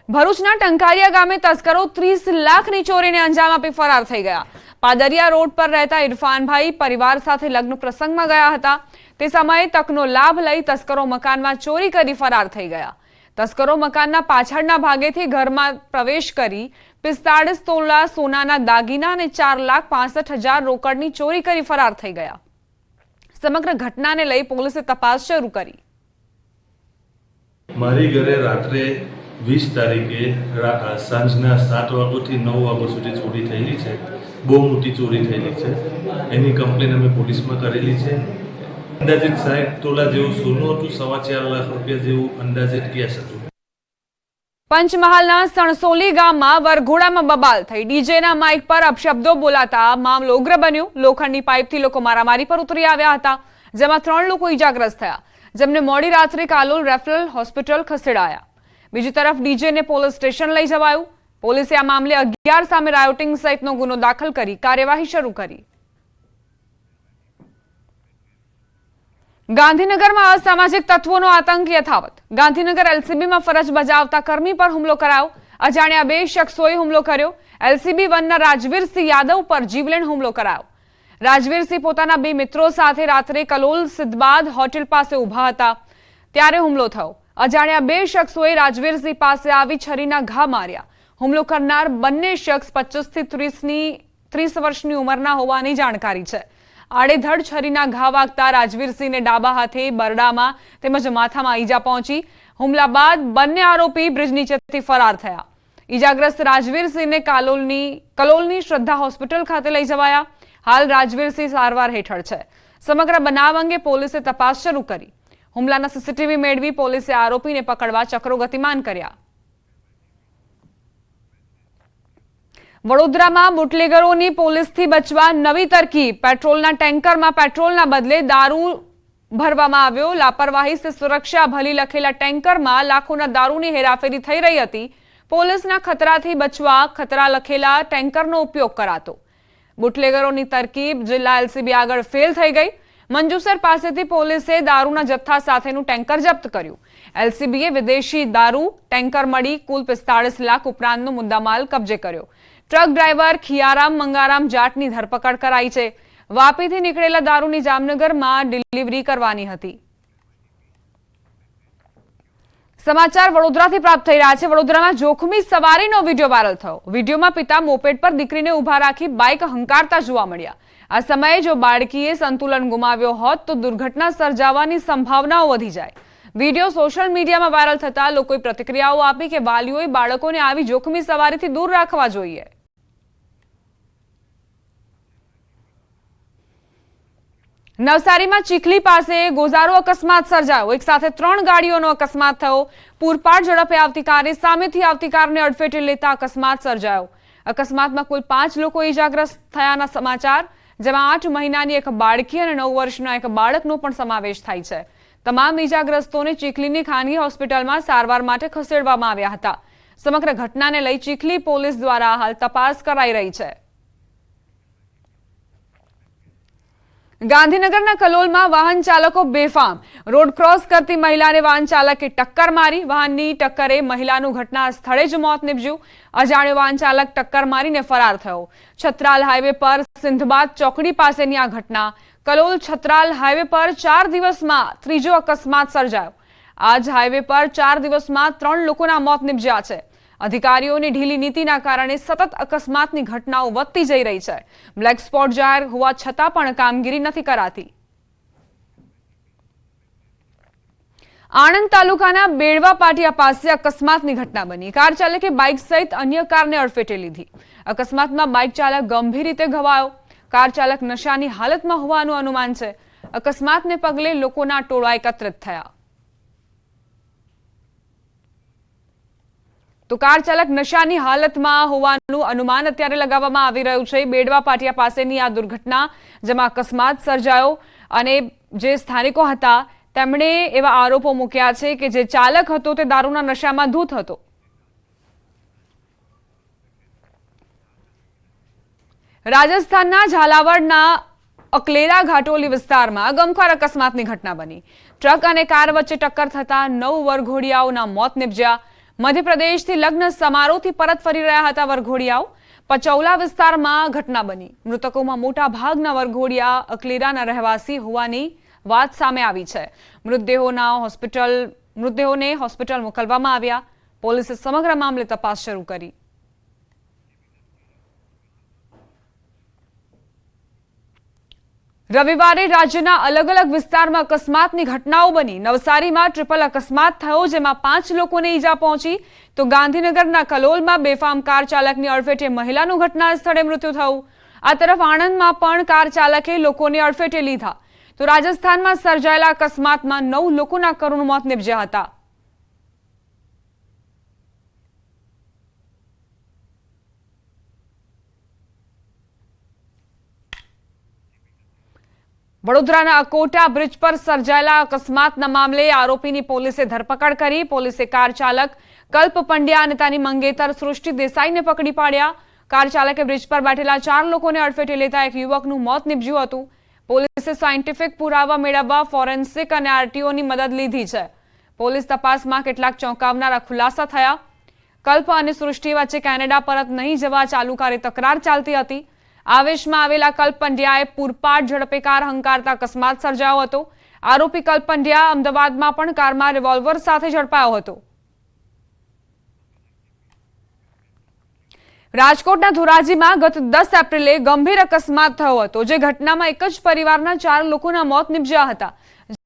ભરૂચના ટંકારિયા ગામે તસ્કરો 30 લાખની ચોરીને અંજામ આપી ફરાર થઈ ગયા। પાદરિયા રોડ પર રહેતા ઇરફાનભાઈ પરિવાર સાથે લગ્ન પ્રસંગમાં ગયા હતા। તે સમયે તકનો લાભ લઈ તસ્કરો મકાનમાં ચોરી કરી ફરાર થઈ ગયા। તસ્કરો મકાનના પાછળના ભાગેથી ઘરમાં પ્રવેશ કરી 45 તોલા સોનાના દાગીના અને 4,65,000 રોકડની ચોરી કરી ફરાર થઈ ગયા। સમગ્ર ઘટનાને લઈ પોલીસે તપાસ શરૂ કરી। મારી ઘરે રાત્રે 20 તારીખે સાંજના 7 વાગ્યાથી 9 વાગ્યા સુધી ચોરી થયેલી છે। બહુ મોટી ચોરી થયેલી છે। એની કમ્પ્લેન અમે પોલીસમાં કરેલી છે। અંદાજિત 60 તોલા જેવું સોનું હતું, 4.25 લાખ રૂપિયા જેવું અંદાજિત કેશ હતું। પંચમહાલના સણસોલી ગામમાં વરઘોડામાં બબાલ થઈ। ડીજેના માઇક પર અપશબ્દો બોલાતા મામલો ઉગ્ર બન્યો। લોખંડની પાઇપથી લોકો મારામારી પર ઉતરી આવ્યા હતા, જેમાં 3 લોકો ઇજાગ્રસ્ત થયા, જેમને મોડી રાત્રે કાલોલ રેફરલ હોસ્પિટલ ખસેડાયા। બીજી તરફ ડીજેને પોલીસ સ્ટેશન લઈ જવાયું। પોલીસે આ મામલે 11 સામે રાયોટિંગ સહિતનો ગુનો દાખલ કરી કાર્યવાહી શરૂ કરી। ગાંધીનગરમાં અસામાજિક તત્વોનો આતંક યથાવત। ગાંધીનગર એલસીબીમાં ફરજ બજાવતા કર્મી પર હુમલો કરાયો। અજાણ્યા 2 શખ્સોએ હુમલો કર્યો। એલસીબી 1ના રાજવીરસિંહ યાદવ પર જીવલેણ હુમલો કરાયો। રાજવીરસિંહ પોતાના 2 મિત્રો સાથે રાત્રે કલોલ સિદ્ધબાદ હોટેલ પાસે ઊભા હતા, ત્યારે હુમલો થયો। અજાણ્યા 2 શખ્સોએ રાજવીરસિંહ પાસે આવી છરીના ઘા માર્યા। હુમલો કરનાર બંને શખ્સ 25 થી 30 વર્ષની ઉંમરના હોવાની જાણકારી છે। આડેધડ છરીના ઘા વાગતા રાજવીરસિંહને ડાબા હાથે, બરડામાં તેમજ માથામાં ઈજા પહોંચી। હુમલા બાદ બંને આરોપી બ્રિજ નીચેથી ફરાર થયા। ઈજાગ્રસ્ત રાજવીરસિંહને કલોલની શ્રદ્ધા હોસ્પિટલ ખાતે લઈ જવાયા। હાલ રાજવીરસિંહ સારવાર હેઠળ છે। સમગ્ર બનાવ અંગે પોલીસે તપાસ શરૂ કરી। હુમલાના સીસીટીવી મેળવી પોલીસે આરોપીને પકડવા ચક્રો ગતિમાન કર્યા। વડોદરામાં બુટલેગરોની પોલીસથી બચવા નવી તરકીબ। પેટ્રોલના ટેન્કરમાં પેટ્રોલના બદલે દારૂ ભરવામાં આવ્યો। લાપરવાહી સે સુરક્ષા ભલી લખેલા ટેન્કરમાં લાખોના દારૂની હેરાફેરી થઈ રહી હતી। પોલીસના ખતરાથી બચવા ખતરા લખેલા ટેન્કરનો ઉપયોગ કરાતો। બુટલેગરોની તરકીબ જિલ્લા એલસીબી આગળ ફેલ થઈ ગઈ। મંજુસર પાસેથી પોલીસે દારૂના જથ્થા સાથેનું ટેન્કર જપ્ત કર્યું। એલસીબીએ વિદેશી દારૂ ટેન્કર મળી કુલ 45 લાખ ઉપરાંતનો મુદ્દામાલ કબજે કર્યો। ટ્રક ડ્રાઈવર ખિયારામ મંગારામ જાટની ધરપકડ કરાઈ છે। વાપીથી નીકળેલા દારૂની જામનગરમાં ડિલિવરી કરવાની હતી। સમાચાર વડોદરાથી પ્રાપ્ત થઈ રહ્યા છે। વડોદરામાં જોખમી સવારીનો વિડીયો વાયરલ થયો। વિડીયોમાં પિતા મોપેડ પર દીકરીને ઉભા રાખી બાઇક હંકારતા જોવા મળ્યા। આ સમયે જો બાળકીએ સંતુલન ગુમાવ્યો હોત તો દુર્ઘટના સર્જાવાની સંભાવનાઓ વધી જાય। વિડીયો સોશિયલ મીડિયામાં વાયરલ થતા લોકોએ પ્રતિક્રિયાઓ આપી કે વાલીઓએ બાળકોને આવી જોખમી સવારીથી દૂર રાખવા જોઈએ। નવસારીમાં ચીખલી પાસે ગોઝારો અકસ્માત સર્જાયો। એક સાથે 3 ગાડીઓનો અકસ્માત થયો। પૂરપાટ ઝડપે આવતી કારે સામેથી આવતી કારને અડફેટે લેતા અકસ્માત સર્જાયો। અકસ્માતમાં કુલ 5 લોકો ઇજાગ્રસ્ત થયાના સમાચાર, જેમાં 8 મહિનાની એક બાળકી અને 9 વર્ષના એક બાળકનો પણ સમાવેશ થાય છે। તમામ ઇજાગ્રસ્તોને ચીખલીની ખાનગી હોસ્પિટલમાં સારવાર માટે ખસેડવામાં આવ્યા હતા। સમગ્ર ઘટનાને લઈ ચીખલી પોલીસ દ્વારા હાલ તપાસ કરાઈ રહી છે। ગાંધીનગરના કલોલમાં વાહન ચાલકો બેફામ। રોડ ક્રોસ કરતી મહિલાને વાહન ચાલકે ટક્કર મારી। વાહનની ટક્કરે મહિલાનું ઘટના સ્થળે જ મોત નીપજ્યું। અજાણ્યો વાહન ચાલક ટક્કર મારીને ફરાર થયો। છત્રાલ હાઈવે પર સિંધબાદ ચોકડી પાસેની આ ઘટના। કલોલ છત્રાલ હાઈવે પર 4 દિવસમાં ત્રીજો અકસ્માત સર્જાયો। આ જ હાઈવે પર 4 દિવસમાં 3 લોકોના મોત નીપજ્યા છે। અધિકારીઓની ઢીલી નીતિના કારણે સતત અકસ્માતની ઘટનાઓ વધતી જઈ રહી છે। બ્લેક સ્પોટ જાહેર હોવા છતાં પણ કામગીરી નથી કરાતી। આણંદ તાલુકાના બેડવા પાટિયા પાસે અકસ્માતની ઘટના બની। કાર ચાલકે બાઇક સહિત અન્ય કારને અડફેટે લીધી। અકસ્માતમાં બાઇક ચાલક ગંભીર રીતે ઘવાયો। કાર ચાલક નશાની હાલતમાં હોવાનું અનુમાન છે। અકસ્માતને પગલે લોકોના ટોળા એકત્રિત થયા। તો કાર ચાલક નશાની હાલતમાં હોવાનું અનુમાન અત્યારે લગાવવામાં આવી રહ્યું છે। બેડવા પાટિયા પાસેની આ દુર્ઘટના, જેમાં અકસ્માત સર્જાયો અને જે સ્થાનિકો હતા તેમણે એવા આરોપો મૂક્યા છે કે જે ચાલક હતો તે દારૂના નશામાં ધૂત હતો। રાજસ્થાનના ઝાલાવાડના અકલેરા ઘાટોલી વિસ્તારમાં ગમખ્વાર અકસ્માતની ઘટના બની। ટ્રક અને કાર વચ્ચે ટક્કર થતા 9 વરઘોડિયાઓના મોત નીપજ્યા। મધ્યપ્રદેશથી લગ્ન સમારોહથી પરત ફરી રહ્યા હતા વરઘોડિયાઓ. પચૌલા વિસ્તારમાં ઘટના બની. મૃતકોમાં મોટા ભાગના વરઘોડિયા અકલેરાના રહેવાસી હોવાની વાત સામે આવી છે. મૃતદેહોને હોસ્પિટલ મોકલવામાં આવ્યા. પોલીસે સમગ્ર મામલે તપાસ શરૂ કરી. રવિવારે રાજ્યના અલગ અલગ વિસ્તારમાં અકસ્માતની ઘટનાઓ બની. નવસારીમાં ટ્રિપલ અકસ્માત થયો, જેમાં 5 લોકોને ઈજા પહોંચી. તો ગાંધીનગરના કલોલમાં બેફામ કાર ચાલકની અડફેટે મહિલાનું ઘટના સ્થળે મૃત્યુ થયું. આ તરફ આણંદમાં પણ કાર ચાલકે લોકોને અડફેટે લીધા. તો રાજસ્થાનમાં સર્જાયેલા અકસ્માતમાં 9 લોકોના કરુણ મોત નિપજ્યા હતા. વડોદરાના અકોટા બ્રિજ પર સર્જાયેલા અકસ્માતના મામલે આરોપીની પોલીસે ધરપકડ કરી. પોલીસે કાર ચાલક કલ્પ પંડ્યા અને તેની મંગેતર સૃષ્ટિ દેસાઈને પકડી પાડ્યા. કાર ચાલકે બ્રિજ પર બેઠેલા 4 લોકોને અડફેટે લેતા એક યુવકનું મોત નિપજ્યું હતું. પોલીસે સાયન્ટિફિક પુરાવા મેળવવા ફોરેન્સિક અને આરટીઓની મદદ લીધી છે. પોલીસ તપાસમાં કેટલાક ચોંકાવનારા ખુલાસા થયા. કલ્પ અને સૃષ્ટિ વચ્ચે કેનેડા પરત નહીં જવા ચાલુકારી તકરાર ચાલતી હતી. આવેશમાં આવેલા કલ્પ પંડ્યાએ પૂરપાટ ઝડપે કાર હંકારતા અકસ્માત સર્જાયો હતો. આરોપી કલ્પ પંડ્યા અમદાવાદમાં પણ કારમાં રિવોલ્વર સાથે ઝડપાયો હતો. રાજકોટના ધોરાજીમાં ગત 10 એપ્રિલે ગંભીર અકસ્માત થયો હતો, જે ઘટનામાં એક જ પરિવારના 4 લોકોના મોત નિપજ્યા હતા.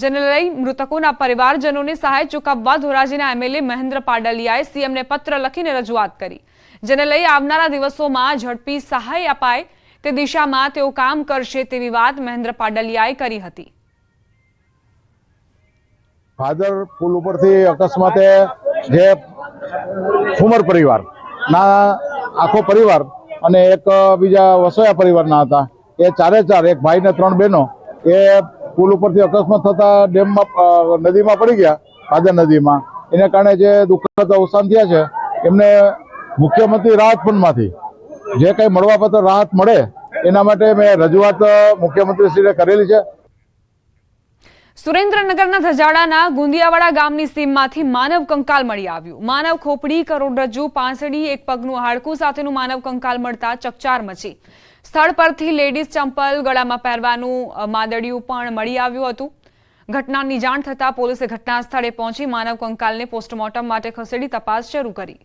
જેને લઈ મૃતકોના પરિવારજનોને સહાય ચૂકવવા ધોરાજીના એમએલએ મહેન્દ્ર પાડલિયાએ સીએમને પત્ર લખીને રજૂઆત કરી. જેને લઈ આવનારા દિવસોમાં ઝડપી સહાય અપાય તે દિશામાં તેઓ કામ કરશે તેવી વાત મહેન્દ્ર પાડલિયાએ કરી હતી. ભાદર પુલ ઉપરથી અકસ્માતે જે ફુમર પરિવાર ના આખો પરિવાર અને એક બીજા વસોયા પરિવારના હતા, એ 4 એક ભાઈ ને 3 બહેનો એ પુલ ઉપરથી અકસ્માત થતા ડેમમાં નદીમાં પડી ગયા, ભાદર નદીમાં. એને કારણે જે દુઃખદ અવસાન થયા છે એમને મુખ્યમંત્રી રાહત ફંડમાંથી જે કંઈ મળવાપાત્ર રાહત મળે એના માટે મેં રજૂઆત મુખ્યમંત્રીશ્રીને કરેલી છે. સુરેન્દ્રનગરના ધજાડાના ગુંદિયાવાડા ગામની સીમમાંથી માનવ કંકાલ મળી આવ્યું. માનવ ખોપડી, કરોડરજ્જુ, પાંસળી, એક પગનું હાડકું સાથેનું માનવ કંકાલ મળતા ચકચાર મચી. સ્થળ પરથી લેડીઝ ચંપલ, ગળામાં પહેરવાનું માદડિયું પણ મળી આવ્યું હતું. ઘટનાની જાણ થતાં પોલીસે ઘટના સ્થળે પહોંચી માનવ કંકાલને પોસ્ટમોર્ટમ માટે ખસેડી તપાસ શરૂ કરી.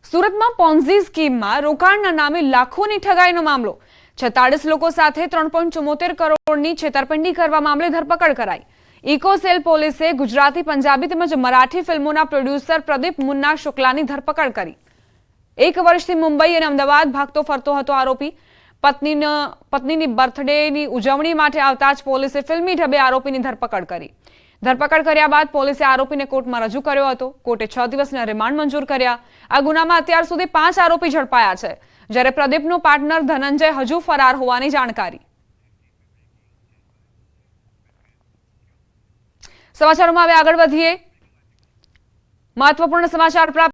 સુરતમાં પોન્ઝી સ્કીમમાં રોકાણના નામે લાખોની ઠગાઈનો મામલો. 46 લોકો સાથે 3.74 કરોડની છેતરપિંડી કરવા મામલે ધરપકડ કરાઈ. ઇકોસેલ પોલીસે ગુજરાતી, પંજાબી તેમજ મરાઠી ફિલ્મોના પ્રોડ્યુસર પ્રદીપ મુન્ના શુક્લાની ધરપકડ કરી. 1 વર્ષથી મુંબઈ અને અમદાવાદ ભાગતો ફરતો હતો આરોપી. પત્નીની બર્થડેની ઉજવણી માટે આવતા જ પોલીસે ફિલ્મી ઢબે આરોપીની ધરપકડ કરી. ધરપકડ કર્યા બાદ પોલીસે આરોપીને કોર્ટમાં રજૂ કર્યો હતો. કોર્ટે 6 દિવસના રિમાન્ડ મંજૂર કર્યા. આ ગુનામાં અત્યાર સુધી 5 આરોપી ઝડપાયા છે, જ્યારે પ્રદીપનો પાર્ટનર ધનંજય હજુ ફરાર હોવાની જાણકારી. સમાચારોમાં હવે આગળ વધીએ. મહત્વપૂર્ણ સમાચાર પ્રાપ્ત